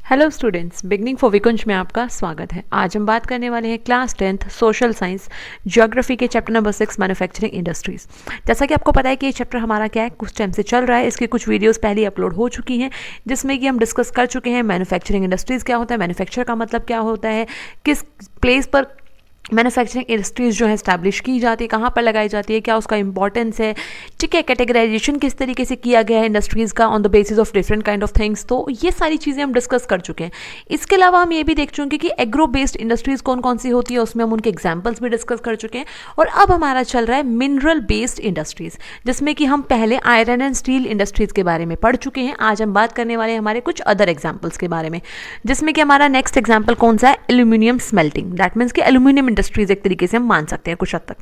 Hello students, beginning for विकुंज में आपका स्वागत है। आज हम बात करने वाले हैं class 10th social science geography के चैप्टर नंबर 6 मैन्युफैक्चरिंग इंडस्ट्रीज। जैसा कि आपको पता है कि ये चैप्टर हमारा क्या है, कुछ टाइम से चल रहा है। इसकी कुछ वीडियोस पहले अपलोड हो चुकी हैं जिसमें कि हम डिस्कस कर चुके हैं मैन्युफैक्चरिंग इंडस्ट्रीज क्या होता है, मैन्युफैक्चर का मतलब क्या होता है, किस प्लेस पर मैन्युफैक्चरिंग इंडस्ट्रीज़ जो है इस्टेब्लिश की जाती है, कहाँ पर लगाई जाती है, क्या उसका इंपॉर्टेंस है, ठीक है, कैटेगराइजेशन किस तरीके से किया गया है इंडस्ट्रीज़ का on the basis of different kind of things. तो ये सारी चीज़ें हम डिस्कस कर चुके हैं। इसके अलावा हम ये भी देख चुके हैं कि एग्रो बेस्ड इंडस्ट्रीज़ कौन कौन सी होती है, उसमें हम उनके एग्जाम्पल्स भी डिस्कस कर चुके हैं। और अब हमारा चल रहा है मिनरल बेस्ड इंडस्ट्रीज़, जिसमें कि हम पहले आयरन एंड स्टील इंडस्ट्रीज़ के बारे में पढ़ चुके हैं। आज हम बात करने वाले हैं हमारे कुछ अदर एग्जाम्पल्स के बारे में, जिसमें कि हमारा नेक्स्ट एग्जाम्पल कौन सा है, एल्यूमिनियम स्मेल्टिंग। दैट मीन्स कि एल्यूमिनियम इंडस्ट्रीज एक तरीके से हम मान सकते हैं कुछ हद तक,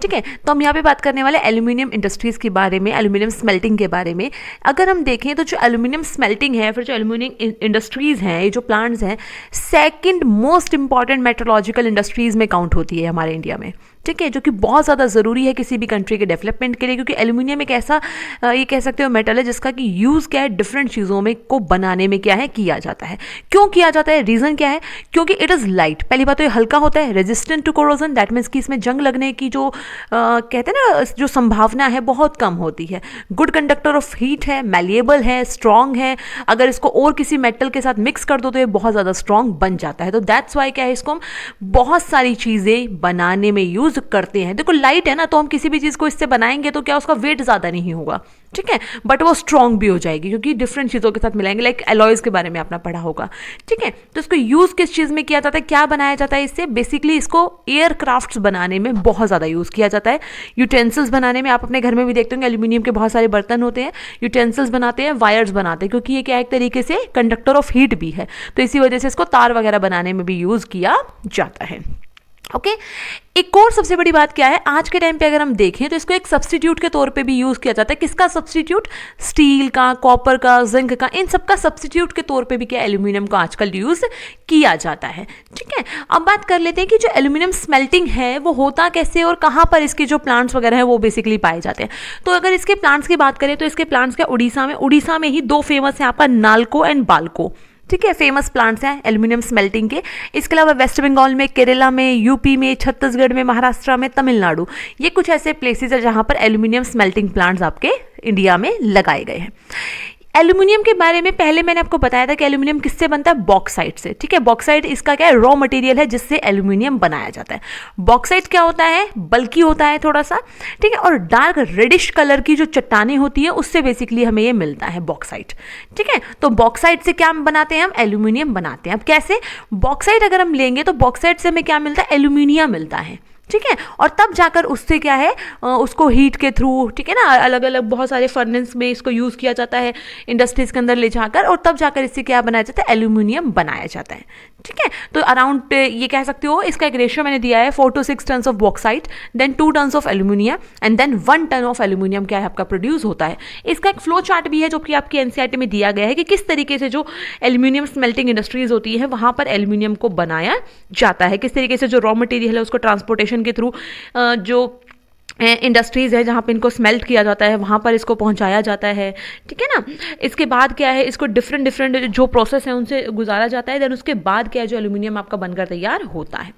ठीक है। तो हम यहाँ पे बात करने वाले एल्यूमिनियम इंडस्ट्रीज के बारे में, एल्यूमिनियम स्मेल्टिंग के बारे में। अगर हम देखें तो जो एल्यूमिनियम स्मेल्टिंग है, फिर जो एल्यूमिनियम इंडस्ट्रीज हैं, ये जो प्लांट्स हैं, second most important metrological industries में काउंट होती है हमारे इंडिया में, ठीक है, जो कि बहुत ज़्यादा ज़रूरी है किसी भी कंट्री के डेवलपमेंट के लिए। क्योंकि एल्यूमिनियम एक ऐसा ये कह सकते हो मेटल है जिसका कि यूज़ क्या है, डिफरेंट चीज़ों में को बनाने में क्या है किया जाता है। क्यों किया जाता है, रीज़न क्या है, क्योंकि इट इज़ लाइट। पहली बात तो ये हल्का होता है, resistant to corrosion, that means कि इसमें जंग लगने की जो कहते हैं ना जो संभावना है बहुत कम होती है। गुड कंडक्टर ऑफ हीट है, मैलिएबल है, स्ट्रॉन्ग है। अगर इसको और किसी मेटल के साथ मिक्स कर दो तो ये बहुत ज़्यादा स्ट्रॉन्ग बन जाता है। तो दैट्स वाई क्या है, इसको हम बहुत सारी चीज़ें बनाने में यूज़ करते हैं। देखो लाइट है ना, तो हम किसी भी चीज को इससे बनाएंगे तो क्या उसका वेट ज्यादा नहीं होगा, ठीक है, बट वो स्ट्रॉन्ग भी हो जाएगी क्योंकि डिफरेंट चीजों के साथ मिलाएंगे। लाइक एलॉयज के बारे में आपने पढ़ा होगा, ठीक है। तो इसको यूज किस चीज में किया जाता है, क्या बनाया जाता है इससे, बेसिकली इसको एयरक्राफ्ट्स बनाने में बहुत ज्यादा यूज किया जाता है। यूटेंसिल्स बनाने में, आप अपने घर में भी देखते होंगे एल्यूमिनियम के बहुत सारे बर्तन होते हैं, यूटेंसिल्स बनाते हैं, वायर्स बनाते हैं, क्योंकि ये क्या एक तरीके से कंडक्टर ऑफ हीट भी है। तो इसी वजह से इसको तार वगैरह बनाने में भी यूज किया जाता है। ओके एक और सबसे बड़ी बात क्या है, आज के टाइम पे अगर हम देखें तो इसको एक सब्स्टिट्यूट के तौर पे भी यूज किया जाता है। किसका सब्स्टिट्यूट, स्टील का, कॉपर का, जिंक का, इन सब का सब्स्टिट्यूट के तौर पे भी क्या एल्यूमिनियम को आजकल यूज किया जाता है, ठीक है। अब बात कर लेते हैं कि जो एल्यूमिनियम स्मेल्टिंग है वो होता कैसे और कहाँ पर इसके जो प्लांट्स वगैरह हैं वो बेसिकली पाए जाते हैं। तो अगर इसके प्लांट्स की बात करें तो इसके प्लांट्स क्या उड़ीसा में ही दो फेमस है आपका, नालको एंड बाल्को, ठीक है, फेमस प्लांट्स हैं एल्यूमिनियम स्मेल्टिंग के। इसके अलावा वेस्ट बंगाल में, केरला में, यूपी में, छत्तीसगढ़ में, महाराष्ट्र में, तमिलनाडु, ये कुछ ऐसे प्लेसेस है जहां पर एल्यूमिनियम स्मेल्टिंग प्लांट्स आपके इंडिया में लगाए गए हैं। एल्यूमिनियम के बारे में पहले मैंने आपको बताया था कि एल्यूमिनियम किससे बनता है, बॉक्साइट से, ठीक है। बॉक्साइट इसका क्या है, रॉ मटेरियल है जिससे एल्यूमिनियम बनाया जाता है। बॉक्साइट क्या होता है, बल्की होता है थोड़ा सा, ठीक है, और डार्क रेडिश कलर की जो चट्टानें होती है उससे बेसिकली हमें ये मिलता है बॉक्साइट, ठीक है। तो बॉक्साइट से क्या बनाते हैं हम, एल्यूमिनियम बनाते हैं। अब कैसे, बॉक्साइट अगर हम लेंगे तो बॉक्साइट से हमें क्या मिलता है, एल्यूमिनियम मिलता है, ठीक है। और तब जाकर उससे क्या है, उसको हीट के थ्रू, ठीक है ना, अलग अलग बहुत सारे फर्नेस में इसको यूज़ किया जाता है इंडस्ट्रीज के अंदर ले जाकर, और तब जाकर इससे क्या बनाया जाता है, एल्यूमिनियम बनाया जाता है, ठीक है। तो अराउंड ये कह सकते हो, इसका एक रेशियो मैंने दिया है 4 to 6 tons of bauxite, then 2 tons of aluminium and then 1 ton of aluminium क्या है आपका प्रोड्यूस होता है। इसका एक फ्लो चार्ट भी है जो कि आपकी एनसीईआरटी में दिया गया है कि किस तरीके से जो एल्यूमिनियम स्मेल्टिंग इंडस्ट्रीज होती है वहां पर एल्यूमिनियम को बनाया जाता है, किस तरीके से जो रॉ मटेरियल है उसको ट्रांसपोर्टेशन के थ्रू जो इंडस्ट्रीज़ है जहाँ पे इनको स्मेल्ट किया जाता है वहाँ पर इसको पहुँचाया जाता है, ठीक है ना। इसके बाद क्या है, इसको डिफरेंट जो प्रोसेस है उनसे गुजारा जाता है, देन उसके बाद क्या है, जो एल्यूमिनियम आपका बनकर तैयार होता है।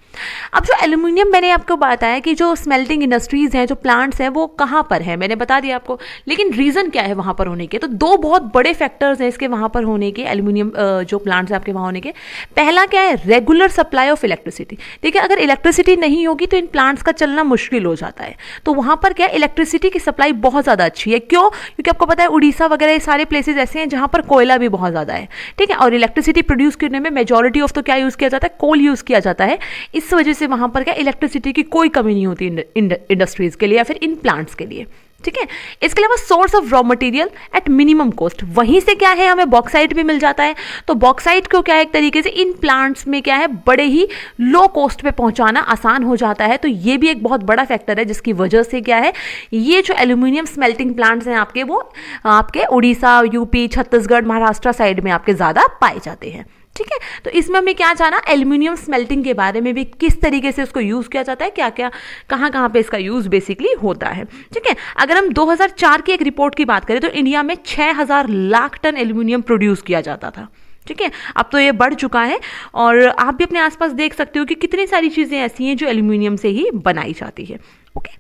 अब जो एल्यूमिनियम मैंने आपको बताया कि जो स्मेल्टिंग इंडस्ट्रीज़ हैं, जो प्लांट्स हैं, वो कहाँ पर है, मैंने बता दिया आपको। लेकिन रीज़न क्या है वहाँ पर होने के, तो दो बहुत बड़े फैक्टर्स हैं इसके वहाँ पर होने के, एल्यूमिनियम जो प्लांट्स हैं आपके वहाँ होने के। पहला क्या है, रेगुलर सप्लाई ऑफ इलेक्ट्रिसिटी, ठीक है। अगर इलेक्ट्रिसिटी नहीं होगी तो इन प्लांट्स का चलना मुश्किल हो जाता है। तो वहाँ पर क्या इलेक्ट्रिसिटी की सप्लाई बहुत ज़्यादा अच्छी है। क्यों, क्योंकि आपको पता है उड़ीसा वगैरह ये सारे प्लेसेस ऐसे हैं जहाँ पर कोयला भी बहुत ज़्यादा है, ठीक है। और इलेक्ट्रिसिटी प्रोड्यूस करने में मेजॉरिटी ऑफ तो क्या यूज़ किया जाता है, कोल यूज़ किया जाता है। इस वजह से वहाँ पर क्या इलेक्ट्रिसिटी की कोई कमी नहीं होती इंडस्ट्रीज़ के लिए या फिर इन प्लांट्स के लिए, ठीक है। इसके अलावा source of raw material at minimum cost, वहीं से क्या है हमें बॉक्साइट भी मिल जाता है। तो बॉक्साइट को क्या है एक तरीके से इन प्लांट्स में क्या है बड़े ही लो कॉस्ट पे पहुंचाना आसान हो जाता है। तो ये भी एक बहुत बड़ा फैक्टर है जिसकी वजह से क्या है, ये जो एल्यूमिनियम स्मेल्टिंग प्लांट्स हैं आपके, वो आपके उड़ीसा, यूपी, छत्तीसगढ़, महाराष्ट्र साइड में आपके ज़्यादा पाए जाते हैं, ठीक है। तो इसमें हमने क्या जाना, एल्यूमिनियम स्मेल्टिंग के बारे में भी, किस तरीके से उसको यूज़ किया जाता है, क्या क्या कहाँ कहाँ पे इसका यूज़ बेसिकली होता है, ठीक है। अगर हम 2004 की एक रिपोर्ट की बात करें तो इंडिया में 6000 लाख टन एल्यूमिनियम प्रोड्यूस किया जाता था, ठीक है, अब तो ये बढ़ चुका है और आप भी अपने आसपास देख सकते हो कि कितनी सारी चीज़ें ऐसी हैं जो एल्यूमिनियम से ही बनाई जाती है। ओके,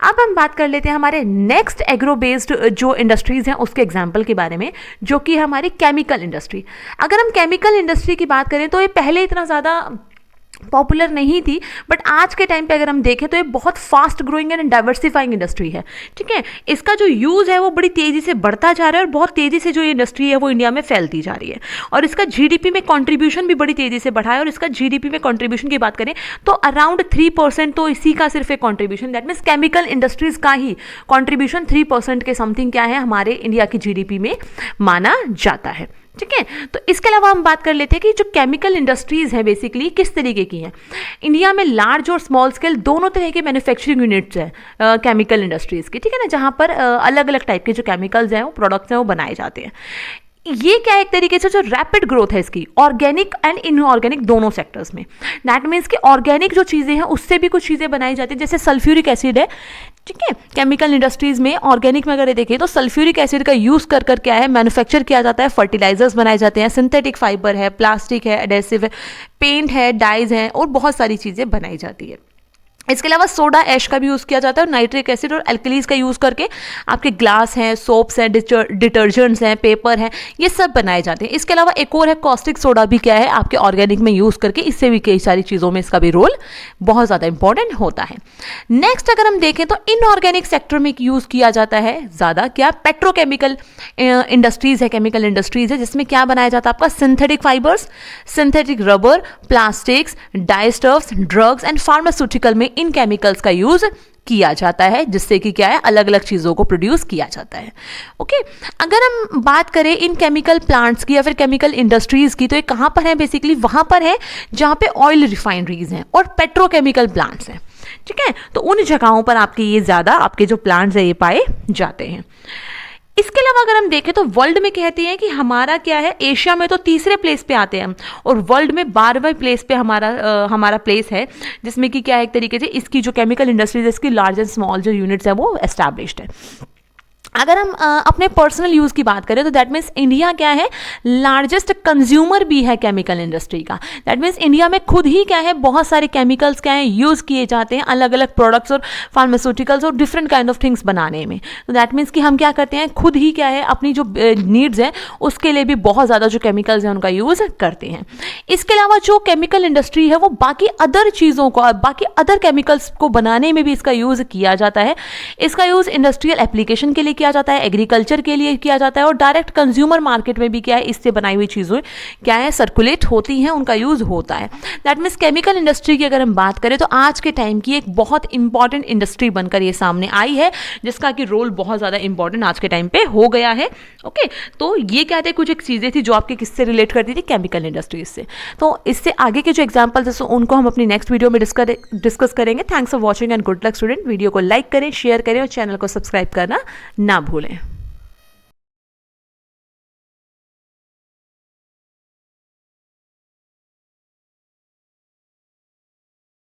अब हम बात कर लेते हैं हमारे नेक्स्ट एग्रो बेस्ड जो इंडस्ट्रीज़ हैं उसके एग्जाम्पल के बारे में, जो कि हमारी केमिकल इंडस्ट्री। अगर हम केमिकल इंडस्ट्री की बात करें तो ये पहले इतना ज़्यादा पॉपुलर नहीं थी, बट आज के टाइम पे अगर हम देखें तो ये बहुत fast growing and diversifying industry है। ठीक है, इसका जो यूज़ है वो बड़ी तेज़ी से बढ़ता जा रहा है और बहुत तेज़ी से जो ये इंडस्ट्री है वो इंडिया में फैलती जा रही है और इसका जीडीपी में कंट्रीब्यूशन भी बड़ी तेज़ी से बढ़ा है। और इसका जीडीपी में कंट्रीब्यूशन की बात करें तो अराउंड 3% तो इसी का सिर्फ एक contribution, that means chemical industries का ही कॉन्ट्रीब्यूशन 3% के समथिंग क्या है हमारे इंडिया की जीडीपी में माना जाता है। ठीक है, तो इसके अलावा हम बात कर लेते हैं कि जो केमिकल इंडस्ट्रीज़ हैं बेसिकली किस तरीके की हैं। इंडिया में लार्ज और स्मॉल स्केल दोनों तरह के मैन्युफैक्चरिंग यूनिट्स हैं केमिकल इंडस्ट्रीज़ की, ठीक है ना, जहाँ पर अलग अलग टाइप के जो केमिकल्स हैं वो प्रोडक्ट्स हैं वो बनाए जाते हैं। ये क्या एक तरीके से जो रैपिड ग्रोथ है इसकी ऑर्गेनिक एंड इनऑर्गेनिक दोनों सेक्टर्स में, दैट मीन्स कि ऑर्गेनिक जो चीज़ें हैं उससे भी कुछ चीज़ें बनाई जाती हैं, जैसे सल्फ्यूरिक एसिड है। ठीक है, केमिकल इंडस्ट्रीज़ में ऑर्गेनिक में अगर देखें तो सल्फ्यूरिक एसिड का यूज़ कर क्या है मैन्युफैक्चर किया जाता है, फर्टिलाइजर्स बनाए जाते हैं, सिंथेटिक फाइबर है, प्लास्टिक है, एडेसिव है, पेंट है, डाइज हैं और बहुत सारी चीज़ें बनाई जाती है। इसके अलावा सोडा ऐश का भी यूज़ किया जाता है और नाइट्रिक एसिड और एल्कलीज का यूज़ करके आपके ग्लास हैं, सोप्स हैं, डिटर्जेंट्स हैं, पेपर हैं, ये सब बनाए जाते हैं। इसके अलावा एक और है कॉस्टिक सोडा भी क्या है आपके ऑर्गेनिक में यूज़ करके, इससे भी कई सारी चीज़ों में इसका भी रोल बहुत ज़्यादा इंपॉर्टेंट होता है। नेक्स्ट अगर हम देखें तो इनऑर्गेनिक सेक्टर में यूज़ किया जाता है ज़्यादा क्या पेट्रोकेमिकल इंडस्ट्रीज़ है, केमिकल इंडस्ट्रीज़ है, जिसमें क्या बनाया जाता है आपका synthetic fibres, synthetic rubber, plastics, dyestuffs, drugs and pharmaceutical में इन केमिकल्स का यूज किया जाता है, जिससे कि क्या है अलग अलग चीज़ों को प्रोड्यूस किया जाता है। ओके, अगर हम बात करें इन केमिकल प्लांट्स की या फिर केमिकल इंडस्ट्रीज़ की तो ये कहाँ पर है बेसिकली, वहाँ पर है जहाँ पे ऑयल रिफाइनरीज हैं और पेट्रोकेमिकल प्लांट्स हैं। ठीक है, तो उन जगहों पर आपके ये ज़्यादा आपके जो प्लांट्स है ये पाए जाते हैं। इसके अलावा अगर हम देखें तो वर्ल्ड में कहते हैं कि हमारा क्या है, एशिया में तो तीसरे प्लेस पे आते हैं हम और वर्ल्ड में 12वें प्लेस पे हमारा प्लेस है, जिसमें कि क्या है एक तरीके से इसकी जो केमिकल इंडस्ट्रीज है इसकी लार्ज एंड स्मॉल जो यूनिट्स है वो एस्टैब्लिश्ड है। अगर हम अपने पर्सनल यूज़ की बात करें तो दैट मीन्स इंडिया क्या है लार्जेस्ट कंज्यूमर भी है केमिकल इंडस्ट्री का। दैट मीन्स इंडिया में खुद ही क्या है बहुत सारे केमिकल्स क्या है यूज़ किए जाते हैं अलग अलग प्रोडक्ट्स और फार्मास्यूटिकल्स और डिफरेंट काइंड ऑफ थिंग्स बनाने में। तो दैट मीन्स कि हम क्या करते हैं खुद ही क्या है अपनी जो नीड्स हैं उसके लिए भी बहुत ज़्यादा जो केमिकल्स हैं उनका यूज़ करते हैं। इसके अलावा जो केमिकल इंडस्ट्री है वो बाकी अदर चीज़ों को बाकी अदर केमिकल्स को बनाने में भी इसका यूज़ किया जाता है। इसका यूज़ इंडस्ट्रियल एप्लीकेशन के लिए किया जाता है, एग्रीकल्चर के लिए किया जाता है और डायरेक्ट कंज्यूमर मार्केट में भी क्या है इससे बनाई हुई चीज़ें क्या है सर्कुलेट होती हैं, उनका यूज़ होता है। दैट मीन्स केमिकल इंडस्ट्री की अगर हम बात करें तो आज के टाइम की एक बहुत इंपॉर्टेंट इंडस्ट्री बनकर ये सामने आई है, जिसका कि रोल बहुत ज़्यादा इंपॉर्टेंट आज के टाइम पे हो गया है। ओके, तो ये क्या थे कुछ एक चीज़ें थी जो आपके किससे रिलेट करती थी केमिकल इंडस्ट्रीज से। तो इससे आगे के जो एग्जाम्पल्स हैं उनको हम अपनी नेक्स्ट वीडियो में डिस्कस करेंगे। Thanks for watching and good luck student. Video को लाइक करें, शेयर करें और चैनल को सब्सक्राइब करना ना भूलें।